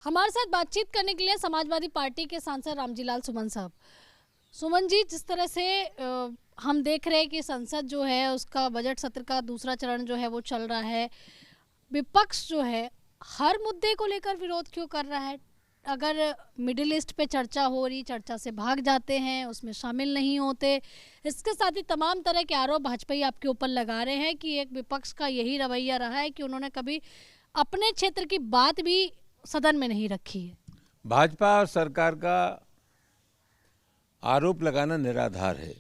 हमारे साथ बातचीत करने के लिए समाजवादी पार्टी के सांसद रामजीलाल सुमन साहब। सुमन जी, जिस तरह से हम देख रहे हैं कि संसद जो है उसका बजट सत्र का दूसरा चरण जो है वो चल रहा है। विपक्ष जो है हर मुद्दे को लेकर विरोध क्यों कर रहा है? अगर मिडिल ईस्ट पे चर्चा हो रही, चर्चा से भाग जाते हैं, उसमें शामिल नहीं होते। इसके साथ ही तमाम तरह के आरोप भाजपा आपके ऊपर लगा रहे हैं कि एक विपक्ष का यही रवैया रहा है कि उन्होंने कभी अपने क्षेत्र की बात भी सदन में नहीं रखी है। भाजपा और सरकार का आरोप लगाना निराधार है।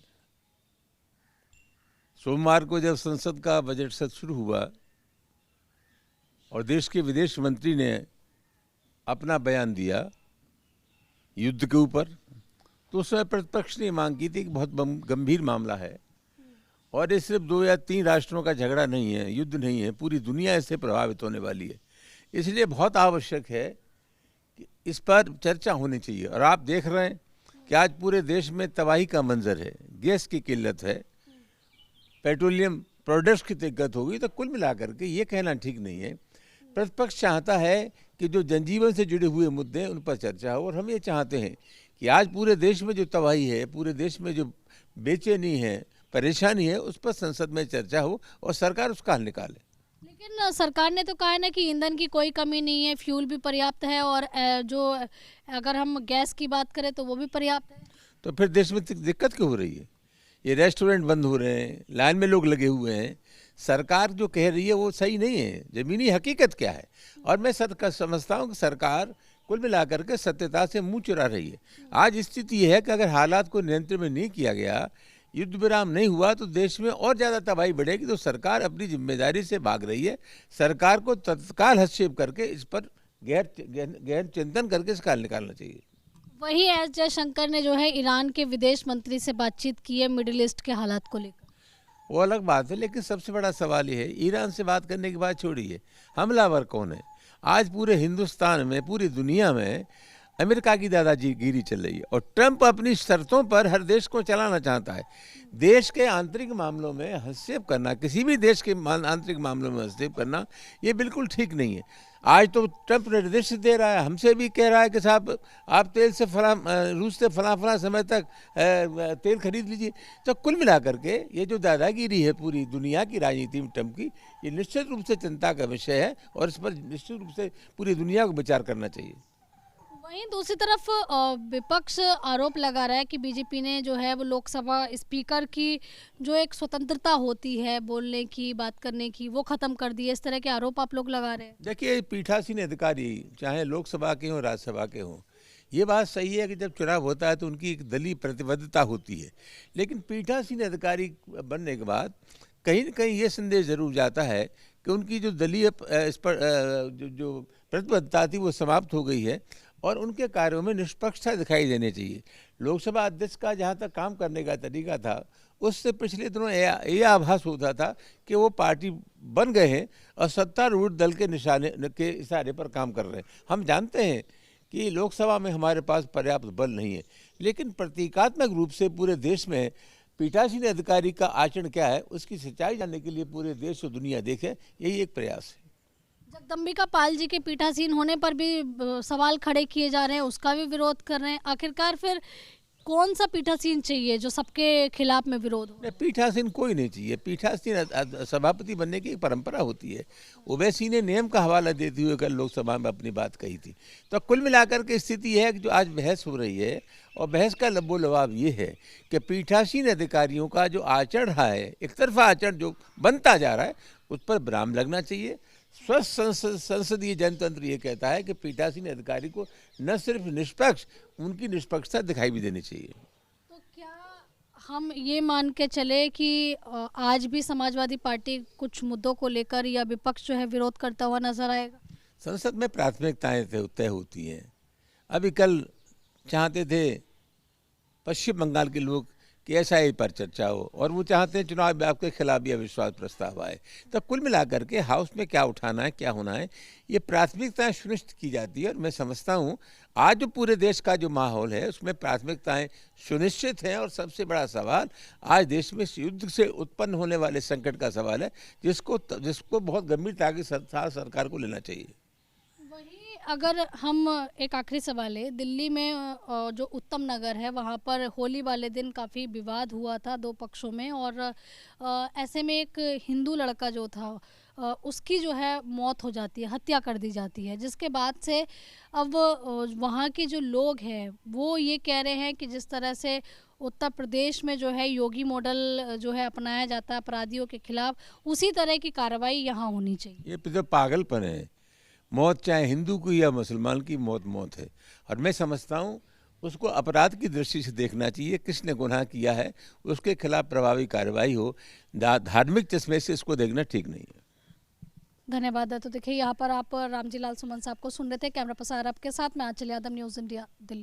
सोमवार को जब संसद का बजट सत्र शुरू हुआ और देश के विदेश मंत्री ने अपना बयान दिया युद्ध के ऊपर, तो उसमें प्रतिपक्ष ने मांग की थी कि बहुत गंभीर मामला है और ये सिर्फ 2 या 3 राष्ट्रों का झगड़ा नहीं है, युद्ध नहीं है, पूरी दुनिया इससे प्रभावित होने वाली है। इसलिए बहुत आवश्यक है कि इस पर चर्चा होनी चाहिए। और आप देख रहे हैं कि आज पूरे देश में तबाही का मंजर है, गैस की किल्लत है, पेट्रोलियम प्रोडक्ट्स की दिक्कत होगी। तो कुल मिलाकर के ये कहना ठीक नहीं है। प्रतिपक्ष चाहता है कि जो जनजीवन से जुड़े हुए मुद्दे हैं उन पर चर्चा हो, और हम ये चाहते हैं कि आज पूरे देश में जो तबाही है, पूरे देश में जो बेचैनी है, परेशानी है, उस पर संसद में चर्चा हो और सरकार उसका हल निकाले। लेकिन सरकार ने तो कहा है ना कि ईंधन की कोई कमी नहीं है, फ्यूल भी पर्याप्त है और जो अगर हम गैस की बात करें तो वो भी पर्याप्त है। तो फिर देश में दिक्कत क्यों हो रही है? ये रेस्टोरेंट बंद हो रहे हैं, लाइन में लोग लगे हुए हैं। सरकार जो कह रही है वो सही नहीं है। ज़मीनी हकीकत क्या है? और मैं समझता हूँ कि सरकार कुल मिलाकर के सत्यता से मुंह चुरा रही है। आज स्थिति ये है कि अगर हालात को नियंत्रण में नहीं किया गया, युद्ध विराम नहीं हुआ, तो देश में और ज़्यादा तबाही बढ़ेगी। तो सरकार अपनी जिम्मेदारी से भाग रही है। सरकार को तत्काल हस्तक्षेप करके इस पर गहन चिंतन करके इसका हल निकालना चाहिए। वही एस जयशंकर ने जो है ईरान के विदेश मंत्री से बातचीत की है मिडिल ईस्ट के हालात को लेकर। वो अलग बात है, लेकिन सबसे बड़ा सवाल ये है, ईरान से बात करने की बात छोड़िए, हमलावर कौन है? आज पूरे हिंदुस्तान में, पूरी दुनिया में अमेरिका की दादागिरी चल रही है और ट्रंप अपनी शर्तों पर हर देश को चलाना चाहता है। देश के आंतरिक मामलों में हस्तक्षेप करना, किसी भी देश के आंतरिक मामलों में हस्तक्षेप करना, ये बिल्कुल ठीक नहीं है। आज तो ट्रंप निर्देश दे रहा है, हमसे भी कह रहा है कि साहब आप तेल से रूस से फला समय तक तेल खरीद लीजिए। तो कुल मिलाकर के ये जो दादागिरी है पूरी दुनिया की राजनीति में ट्रंप की, ये निश्चित रूप से चिंता का विषय है और इस पर निश्चित रूप से पूरी दुनिया को विचार करना चाहिए। वहीं दूसरी तरफ विपक्ष आरोप लगा रहा है कि बीजेपी ने जो है वो लोकसभा स्पीकर की जो एक स्वतंत्रता होती है बोलने की, बात करने की, वो ख़त्म कर दी है। इस तरह के आरोप आप लोग लगा रहे हैं। देखिए, पीठासीन अधिकारी चाहे लोकसभा के हों, राज्यसभा के हों, ये बात सही है कि जब चुनाव होता है तो उनकी एक दलीय प्रतिबद्धता होती है। लेकिन पीठासीन अधिकारी बनने के बाद कहीं न कहीं ये संदेश जरूर जाता है कि उनकी जो दलीय इस पर जो प्रतिबद्धता थी वो समाप्त हो गई है और उनके कार्यों में निष्पक्षता दिखाई देनी चाहिए। लोकसभा अध्यक्ष का जहाँ तक काम करने का तरीका था, उससे पिछले दिनों ये आभास होता था कि वो पार्टी बन गए हैं और सत्तारूढ़ दल के निशाने के इशारे पर काम कर रहे हैं। हम जानते हैं कि लोकसभा में हमारे पास पर्याप्त बल नहीं है, लेकिन प्रतीकात्मक रूप से पूरे देश में पीठासीन अधिकारी का आचरण क्या है, उसकी सच्चाई जानने के लिए पूरे देश और दुनिया देखे, यही एक प्रयास है। जगदम्बिका पाल जी के पीठासीन होने पर भी सवाल खड़े किए जा रहे हैं, उसका भी विरोध कर रहे हैं। आखिरकार फिर कौन सा पीठासीन चाहिए जो सबके खिलाफ में विरोध हो? पीठासीन कोई नहीं चाहिए। पीठासीन सभापति बनने की एक परंपरा होती है। ओवैसी ने नियम का हवाला देते हुए कल लोकसभा में अपनी बात कही थी। तो कुल मिलाकर के स्थिति है कि जो आज बहस हो रही है और बहस का लबो लबाब ये है कि पीठासीन अधिकारियों का जो आचरण रहा है, एक तरफा आचरण जो बनता जा रहा है, उस पर विराम लगना चाहिए। स्वस्थ संसदीय जनतंत्र ये कहता है कि पीठासीन अधिकारी को न सिर्फ निष्पक्ष, उनकी निष्पक्षता दिखाई भी देनी चाहिए। तो क्या हम ये मान के चले कि आज भी समाजवादी पार्टी कुछ मुद्दों को लेकर या विपक्ष जो है विरोध करता हुआ नजर आएगा? संसद में प्राथमिकताएं तय होती हैं। अभी कल चाहते थे पश्चिम बंगाल के लोग कि एसआईआर पर चर्चा हो और वो चाहते हैं चुनाव आयोग के खिलाफ भी अविश्वास प्रस्ताव आए। तो कुल मिलाकर के हाउस में क्या उठाना है, क्या होना है, ये प्राथमिकताएं सुनिश्चित की जाती है। और मैं समझता हूँ आज जो पूरे देश का जो माहौल है उसमें प्राथमिकताएं सुनिश्चित हैं। और सबसे बड़ा सवाल आज देश में युद्ध से उत्पन्न होने वाले संकट का सवाल है, जिसको बहुत गंभीरता के साथ सरकार को लेना चाहिए। वहीं अगर हम एक आखिरी सवाल है, दिल्ली में जो उत्तम नगर है वहाँ पर होली वाले दिन काफ़ी विवाद हुआ था दो पक्षों में, और ऐसे में एक हिंदू लड़का जो था उसकी जो है मौत हो जाती है, हत्या कर दी जाती है, जिसके बाद से अब वहाँ के जो लोग हैं वो ये कह रहे हैं कि जिस तरह से उत्तर प्रदेश में जो है योगी मॉडल जो है अपनाया जाता है अपराधियों के खिलाफ, उसी तरह की कार्रवाई यहाँ होनी चाहिए। ये तो पागलपन है। मौत चाहे हिंदू की या मुसलमान की, मौत मौत है। और मैं समझता हूँ उसको अपराध की दृष्टि से देखना चाहिए। किसने गुनाह किया है उसके खिलाफ प्रभावी कार्रवाई हो। धार्मिक चश्मे से इसको देखना ठीक नहीं है। धन्यवाद। तो देखिए यहाँ पर आप रामजी लाल सुमन साहब को सुन रहे थे। कैमरा पर्सन आपके साथ, मैं आंचल यादव, न्यूज़ इंडिया, दिल्ली।